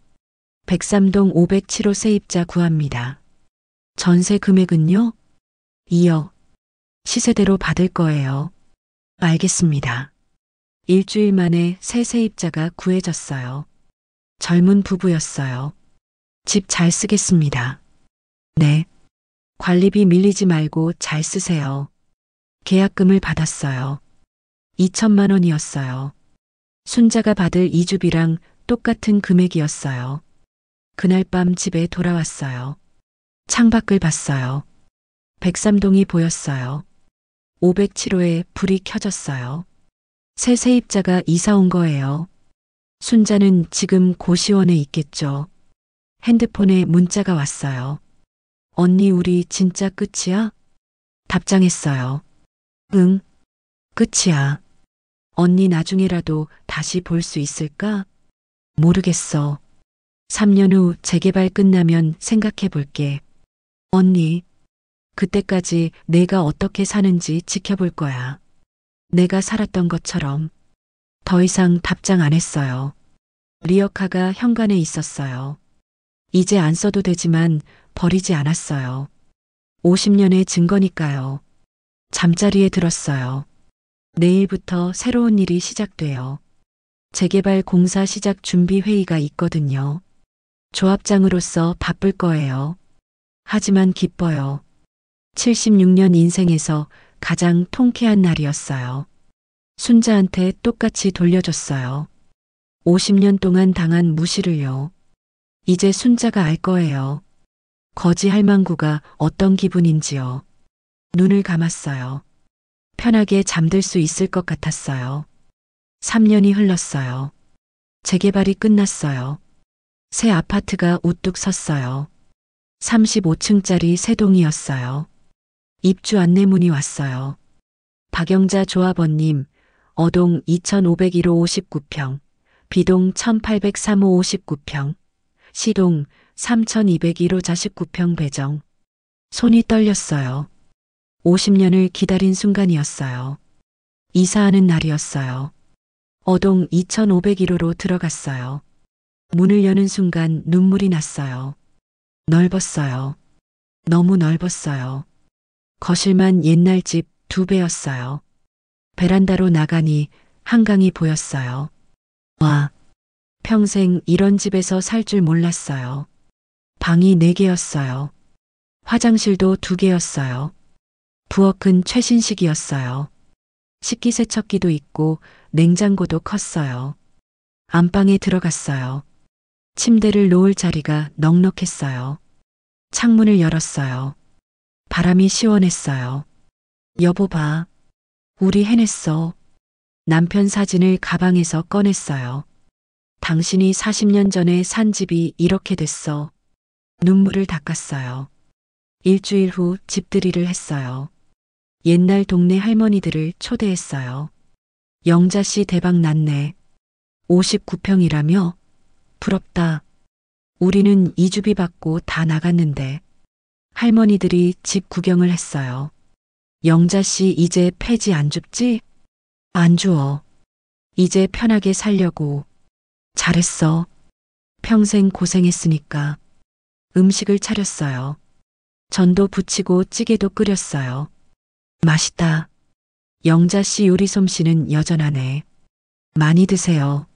103동 507호 세입자 구합니다. 전세 금액은요? 2억. 시세대로 받을 거예요. 알겠습니다. 일주일 만에 새 세입자가 구해졌어요. 젊은 부부였어요. 집 잘 쓰겠습니다. 네. 관리비 밀리지 말고 잘 쓰세요. 계약금을 받았어요. 2천만 원이었어요. 순자가 받을 이주비랑 똑같은 금액이었어요. 그날 밤 집에 돌아왔어요. 창밖을 봤어요. 103동이 보였어요. 507호에 불이 켜졌어요. 새 세입자가 이사 온 거예요. 순자는 지금 고시원에 있겠죠. 핸드폰에 문자가 왔어요. 언니, 우리 진짜 끝이야? 답장했어요. 응, 끝이야. 언니 나중에라도 다시 볼 수 있을까? 모르겠어. 3년 후 재개발 끝나면 생각해 볼게. 언니, 그때까지 내가 어떻게 사는지 지켜볼 거야. 내가 살았던 것처럼. 더 이상 답장 안 했어요. 리어카가 현관에 있었어요. 이제 안 써도 되지만 버리지 않았어요. 50년의 증거니까요. 잠자리에 들었어요. 내일부터 새로운 일이 시작돼요. 재개발 공사 시작 준비 회의가 있거든요. 조합장으로서 바쁠 거예요. 하지만 기뻐요. 76년 인생에서 가장 통쾌한 날이었어요. 순자한테 똑같이 돌려줬어요. 50년 동안 당한 무시를요. 이제 순자가 알 거예요. 거지 할망구가 어떤 기분인지요. 눈을 감았어요. 편하게 잠들 수 있을 것 같았어요. 3년이 흘렀어요. 재개발이 끝났어요. 새 아파트가 우뚝 섰어요. 35층짜리 새 동이었어요. 입주 안내문이 왔어요. 박영자 조합원님, 어동 2501호 59평, B동 1803호 59평, C동 3201호 49평 배정. 손이 떨렸어요. 50년을 기다린 순간이었어요. 이사하는 날이었어요. 어동 2501호로 들어갔어요. 문을 여는 순간 눈물이 났어요. 넓었어요. 너무 넓었어요. 거실만 옛날 집 2배였어요. 베란다로 나가니 한강이 보였어요. 와, 평생 이런 집에서 살 줄 몰랐어요. 방이 4개였어요. 화장실도 2개였어요. 부엌은 최신식이었어요. 식기세척기도 있고 냉장고도 컸어요. 안방에 들어갔어요. 침대를 놓을 자리가 넉넉했어요. 창문을 열었어요. 바람이 시원했어요. 여보 봐. 우리 해냈어. 남편 사진을 가방에서 꺼냈어요. 당신이 40년 전에 산 집이 이렇게 됐어. 눈물을 닦았어요. 일주일 후 집들이를 했어요. 옛날 동네 할머니들을 초대했어요. 영자 씨 대박 났네. 59평이라며? 부럽다. 우리는 이주비 받고 다 나갔는데. 할머니들이 집 구경을 했어요. 영자 씨 이제 폐지 안 줍지? 안 주어. 이제 편하게 살려고. 잘했어. 평생 고생했으니까. 음식을 차렸어요. 전도 부치고 찌개도 끓였어요. 맛있다. 영자 씨 요리 솜씨는 여전하네. 많이 드세요.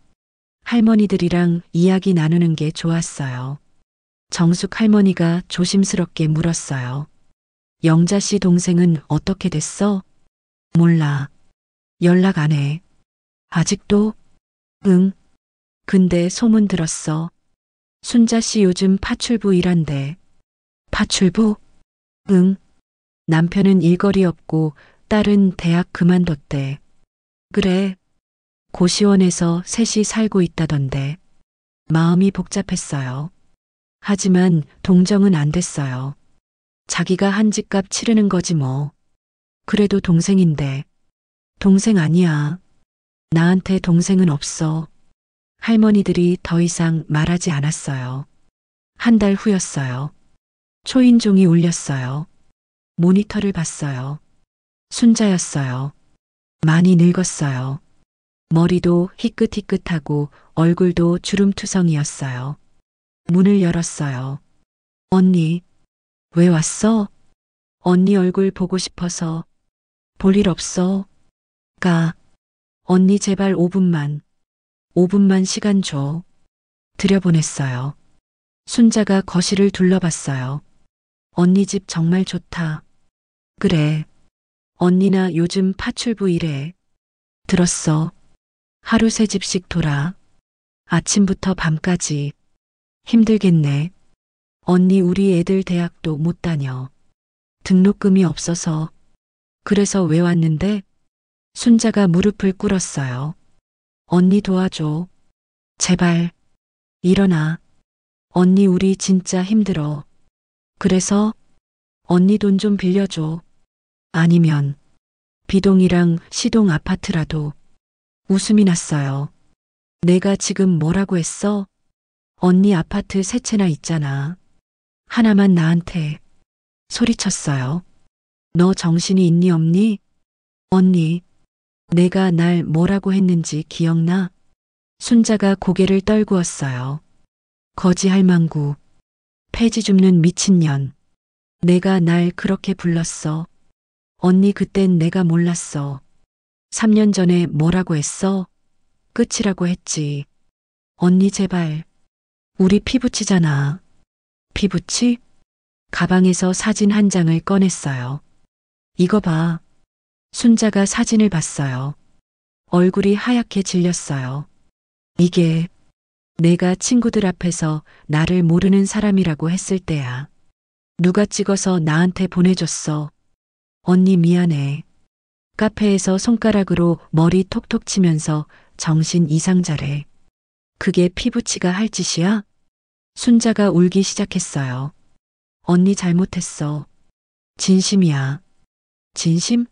할머니들이랑 이야기 나누는 게 좋았어요. 정숙 할머니가 조심스럽게 물었어요. 영자 씨 동생은 어떻게 됐어? 몰라. 연락 안 해. 아직도? 응. 근데 소문 들었어. 순자 씨 요즘 파출부 일한대. 파출부? 응. 남편은 일거리 없고 딸은 대학 그만뒀대. 그래. 고시원에서 셋이 살고 있다던데. 마음이 복잡했어요. 하지만 동정은 안 됐어요. 자기가 한 집값 치르는 거지 뭐. 그래도 동생인데. 동생 아니야. 나한테 동생은 없어. 할머니들이 더 이상 말하지 않았어요. 한 달 후였어요. 초인종이 울렸어요. 모니터를 봤어요. 순자였어요. 많이 늙었어요. 머리도 희끗희끗하고 얼굴도 주름투성이었어요. 문을 열었어요. 언니, 왜 왔어? 언니 얼굴 보고 싶어서. 볼 일 없어? 언니 제발 5분만 시간 줘. 들여보냈어요. 순자가 거실을 둘러봤어요. 언니 집 정말 좋다. 그래. 언니나 요즘 파출부 일해. 들었어. 하루 3집씩 돌아. 아침부터 밤까지. 힘들겠네. 언니 우리 애들 대학도 못 다녀. 등록금이 없어서. 그래서 왜 왔는데? 순자가 무릎을 꿇었어요. 언니 도와줘. 제발. 일어나. 언니 우리 진짜 힘들어. 그래서 언니 돈 좀 빌려줘. 아니면 B동이랑 C동 아파트라도. 웃음이 났어요. 내가 지금 뭐라고 했어? 언니 아파트 3채나 있잖아. 하나만 나한테. 소리쳤어요. 너 정신이 있니 없니? 언니, 내가 날 뭐라고 했는지 기억나? 순자가 고개를 떨구었어요. 거지 할망구. 폐지 줍는 미친년. 내가 날 그렇게 불렀어. 언니 그땐 내가 몰랐어. 3년 전에 뭐라고 했어? 끝이라고 했지. 언니 제발. 우리 피 붙이잖아. 피 붙이? 가방에서 사진 한 장을 꺼냈어요. 이거 봐. 순자가 사진을 봤어요. 얼굴이 하얗게 질렸어요. 이게 내가 친구들 앞에서 나를 모르는 사람이라고 했을 때야. 누가 찍어서 나한테 보내줬어. 언니 미안해. 카페에서 손가락으로 머리 톡톡 치면서 정신 이상자래. 그게 피부치가 할 짓이야? 순자가 울기 시작했어요. 언니 잘못했어. 진심이야. 진심?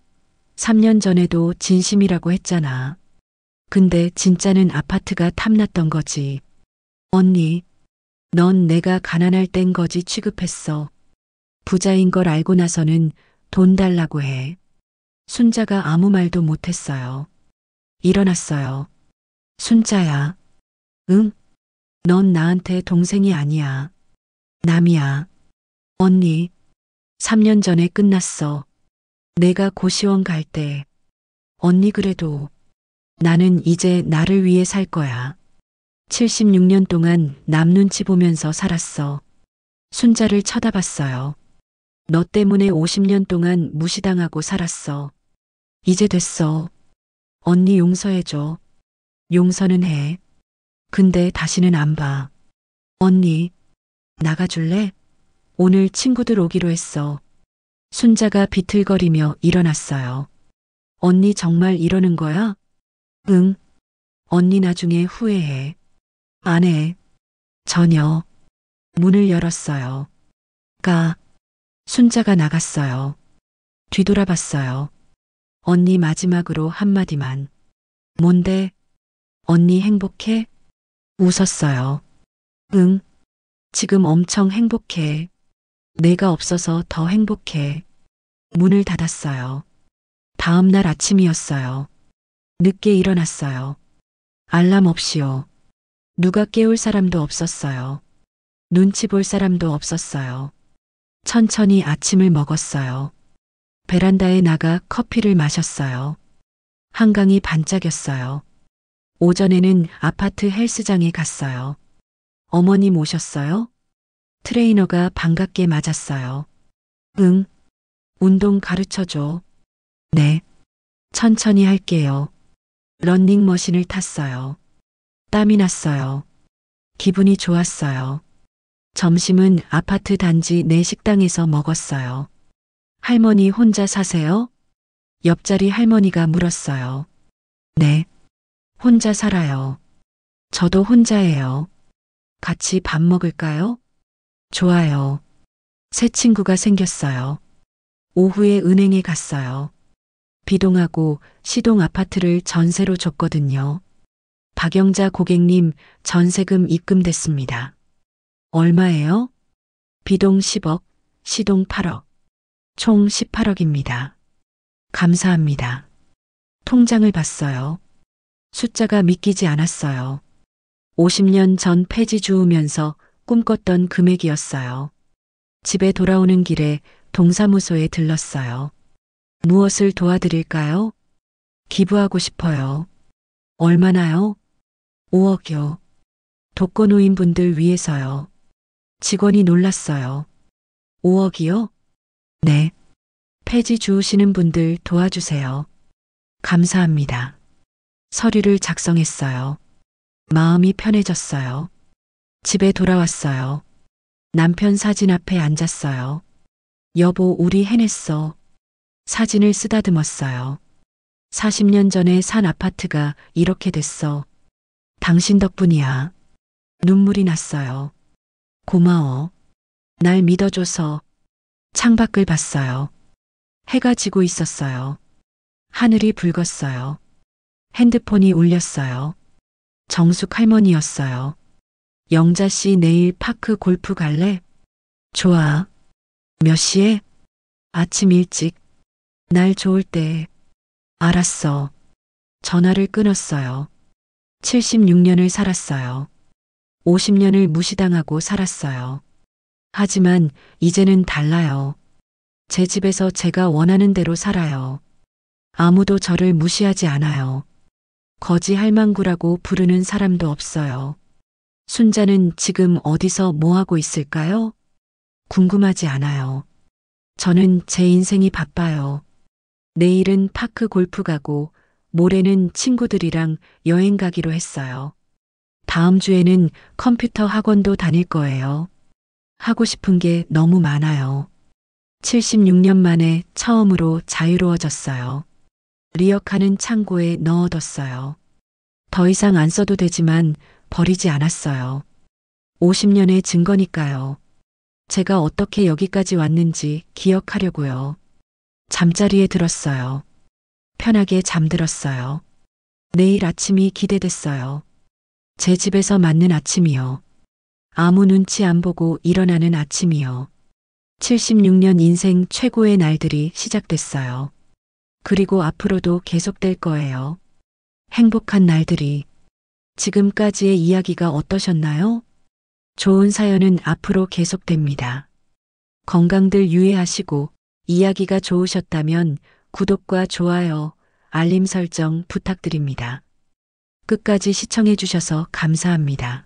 3년 전에도 진심이라고 했잖아. 근데 진짜는 아파트가 탐났던 거지. 언니, 넌 내가 가난할 땐 거지 취급했어. 부자인 걸 알고 나서는 돈 달라고 해. 순자가 아무 말도 못했어요. 일어났어요. 순자야. 응? 넌 나한테 동생이 아니야. 남이야. 언니, 3년 전에 끝났어. 내가 고시원 갈 때. 언니 그래도 나는 이제 나를 위해 살 거야. 76년 동안 남 눈치 보면서 살았어. 순자를 쳐다봤어요. 너 때문에 50년 동안 무시당하고 살았어. 이제 됐어. 언니 용서해줘. 용서는 해. 근데 다시는 안 봐. 언니, 나가줄래? 오늘 친구들 오기로 했어. 순자가 비틀거리며 일어났어요. 언니 정말 이러는 거야? 응. 언니 나중에 후회해. 안 해. 전혀. 문을 열었어요. 순자가 나갔어요. 뒤돌아봤어요. 언니 마지막으로 한마디만. 뭔데? 언니 행복해? 웃었어요. 응. 지금 엄청 행복해. 내가 없어서 더 행복해. 문을 닫았어요. 다음 날 아침이었어요. 늦게 일어났어요. 알람 없이요. 누가 깨울 사람도 없었어요. 눈치 볼 사람도 없었어요. 천천히 아침을 먹었어요. 베란다에 나가 커피를 마셨어요. 한강이 반짝였어요. 오전에는 아파트 헬스장에 갔어요. 어머님 오셨어요? 트레이너가 반갑게 맞았어요. 응. 운동 가르쳐줘. 네. 천천히 할게요. 런닝머신을 탔어요. 땀이 났어요. 기분이 좋았어요. 점심은 아파트 단지 내 식당에서 먹었어요. 할머니 혼자 사세요? 옆자리 할머니가 물었어요. 네. 혼자 살아요. 저도 혼자예요. 같이 밥 먹을까요? 좋아요. 새 친구가 생겼어요. 오후에 은행에 갔어요. 비동하고 시동 아파트를 전세로 줬거든요. 박영자 고객님, 전세금 입금됐습니다. 얼마예요? 비동 10억, 시동 8억. 총 18억입니다. 감사합니다. 통장을 봤어요. 숫자가 믿기지 않았어요. 50년 전 폐지 주우면서 꿈꿨던 금액이었어요. 집에 돌아오는 길에 동사무소에 들렀어요. 무엇을 도와드릴까요? 기부하고 싶어요. 얼마나요? 5억이요. 독거노인분들 위해서요. 직원이 놀랐어요. 5억이요? 네. 폐지 주우시는 분들 도와주세요. 감사합니다. 서류를 작성했어요. 마음이 편해졌어요. 집에 돌아왔어요. 남편 사진 앞에 앉았어요. 여보, 우리 해냈어. 사진을 쓰다듬었어요. 40년 전에 산 아파트가 이렇게 됐어. 당신 덕분이야. 눈물이 났어요. 고마워. 날 믿어줘서. 창밖을 봤어요. 해가 지고 있었어요. 하늘이 붉었어요. 핸드폰이 울렸어요. 정숙 할머니였어요. 영자 씨 내일 파크 골프 갈래? 좋아. 몇 시에? 아침 일찍. 날 좋을 때. 알았어. 전화를 끊었어요. 76년을 살았어요. 50년을 무시당하고 살았어요. 하지만 이제는 달라요. 제 집에서 제가 원하는 대로 살아요. 아무도 저를 무시하지 않아요. 거지 할망구라고 부르는 사람도 없어요. 순자는 지금 어디서 뭐 하고 있을까요? 궁금하지 않아요. 저는 제 인생이 바빠요. 내일은 파크 골프 가고 모레는 친구들이랑 여행 가기로 했어요. 다음 주에는 컴퓨터 학원도 다닐 거예요. 하고 싶은 게 너무 많아요. 76년 만에 처음으로 자유로워졌어요. 리어카는 창고에 넣어뒀어요. 더 이상 안 써도 되지만 버리지 않았어요. 50년의 증거니까요. 제가 어떻게 여기까지 왔는지 기억하려고요. 잠자리에 들었어요. 편하게 잠들었어요. 내일 아침이 기대됐어요. 제 집에서 맞는 아침이요. 아무 눈치 안 보고 일어나는 아침이요. 76년 인생 최고의 날들이 시작됐어요. 그리고 앞으로도 계속될 거예요. 행복한 날들이. 지금까지의 이야기가 어떠셨나요? 좋은 사연은 앞으로 계속됩니다. 건강들 유의하시고 이야기가 좋으셨다면 구독과 좋아요, 알림 설정 부탁드립니다. 끝까지 시청해 주셔서 감사합니다.